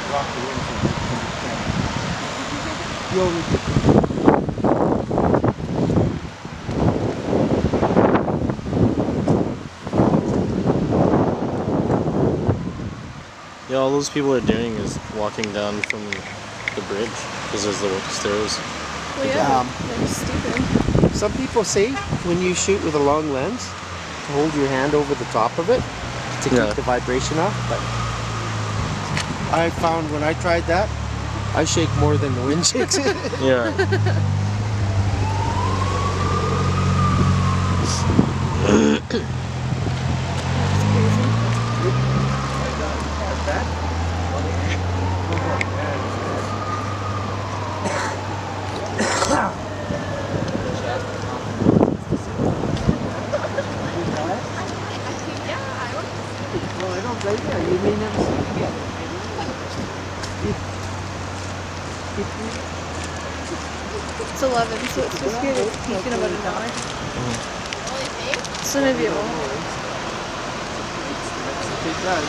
block the wind so you only Yeah, all those people are doing is walking down from the bridge because there's the stairs. Well, yeah, they're stupid. Some people say when you shoot with a long lens, to hold your hand over the top of it to keep the vibration off. But I found when I tried that, I shake more than the wind shakes it. Yeah. Well, I don't blame you. You may never see it again. It's 11, so it's supposed to be at its peak in about an hour. So maybe it won't. It does.